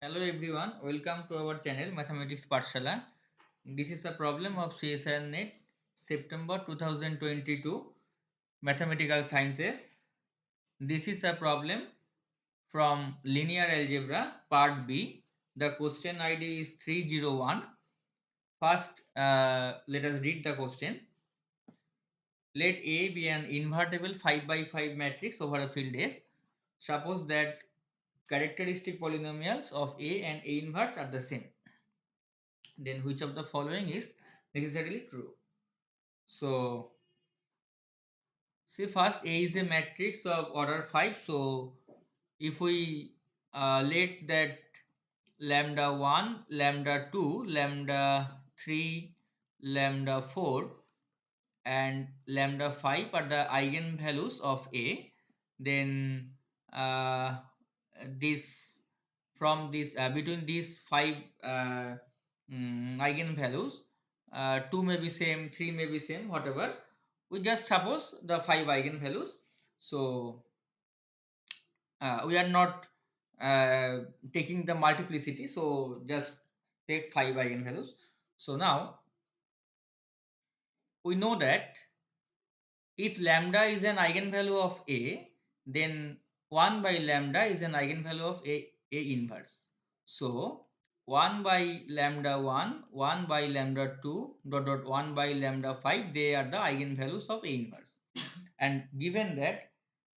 Hello everyone, welcome to our channel Mathematics Pathshala. This is a problem of CSIR NET September 2022 Mathematical Sciences. This is a problem from Linear Algebra Part B. The question ID is 301. First, let us read the question. Let A be an invertible 5 by 5 matrix over a field S. Suppose that characteristic polynomials of A and A inverse are the same. Then which of the following is necessarily true? So see, first A is a matrix of order 5. So if we let that lambda 1, lambda 2, lambda 3, lambda 4 and lambda 5 are the eigenvalues of A, then uh, this from this between these five eigenvalues, 2 may be same, 3 may be same, whatever. We just suppose the 5 eigenvalues. So we are not taking the multiplicity, so just take 5 eigenvalues. So now we know that if lambda is an eigenvalue of A, then 1 by lambda is an eigenvalue of A inverse. So 1 by lambda 1, 1 by lambda 2, dot dot 1 by lambda 5, they are the eigenvalues of A inverse. And given that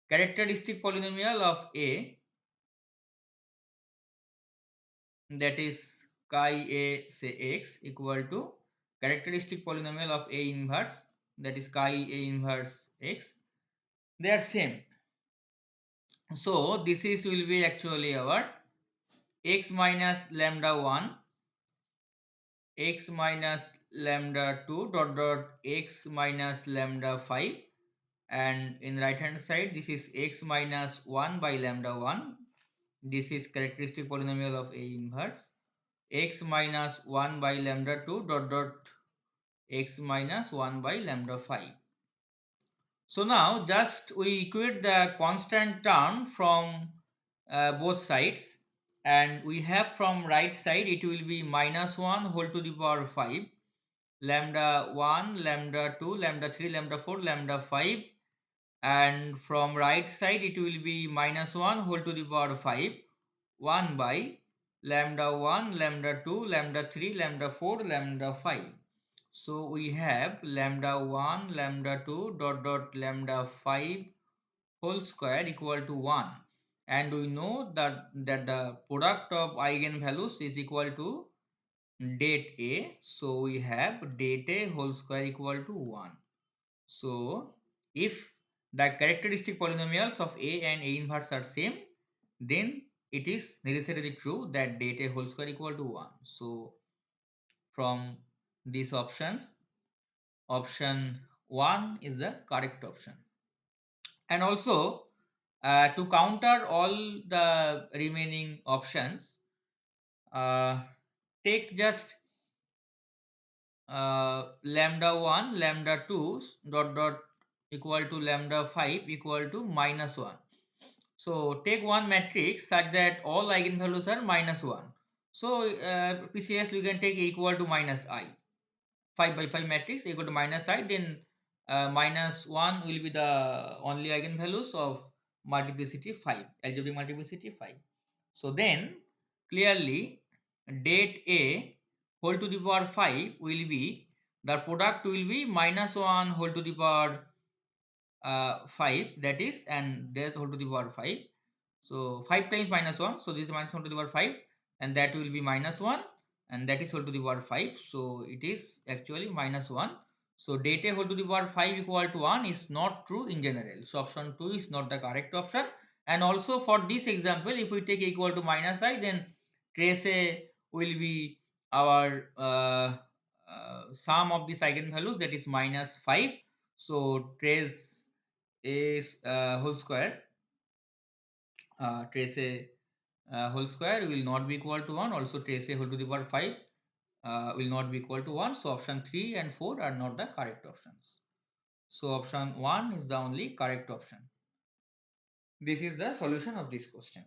characteristic polynomial of A, that is chi A say x, equal to characteristic polynomial of A inverse, that is chi A inverse x, they are same. So this is will be actually our x minus lambda 1, x minus lambda 2, dot dot x minus lambda 5, and in right hand side this is x minus 1 by lambda 1. This is characteristic polynomial of A inverse. X minus 1 by lambda 2, dot dot x minus 1 by lambda 5. So now just we equate the constant term from both sides, and we have from right side it will be minus 1 whole to the power 5, lambda 1, lambda 2, lambda 3, lambda 4, lambda 5, and from right side it will be minus 1 whole to the power 5, 1 by lambda 1, lambda 2, lambda 3, lambda 4, lambda 5. So we have lambda 1, lambda 2, dot dot lambda 5 whole square equal to 1, and we know that the product of eigenvalues is equal to date A. So we have date A whole square equal to 1. So if the characteristic polynomials of A and A inverse are same, then it is necessarily true that date A whole square equal to 1. So from these options, option 1 is the correct option. And also to counter all the remaining options, take just lambda 1, lambda 2, dot dot equal to lambda 5 equal to minus 1. So take one matrix such that all eigenvalues are minus 1. So PCS we can take equal to minus I. 5 by 5 matrix equal to minus I, then minus 1 will be the only eigenvalues of multiplicity 5, algebraic multiplicity 5. So then clearly date A whole to the power 5 will be, the product will be minus 1 whole to the power 5, that is, and there's whole to the power 5. So 5 times minus 1, so this is minus 1 to the power 5, and that will be minus 1, and that is whole to the power 5. So it is actually minus 1. So date A whole to the power 5 equal to 1 is not true in general. So option 2 is not the correct option. And also for this example, if we take equal to minus I, then trace A will be our sum of these eigenvalues, that is minus 5. So trace A whole square, trace A whole square will not be equal to 1. Also trace A whole to the power 5 will not be equal to 1. So option 3 and 4 are not the correct options. So option 1 is the only correct option. This is the solution of this question.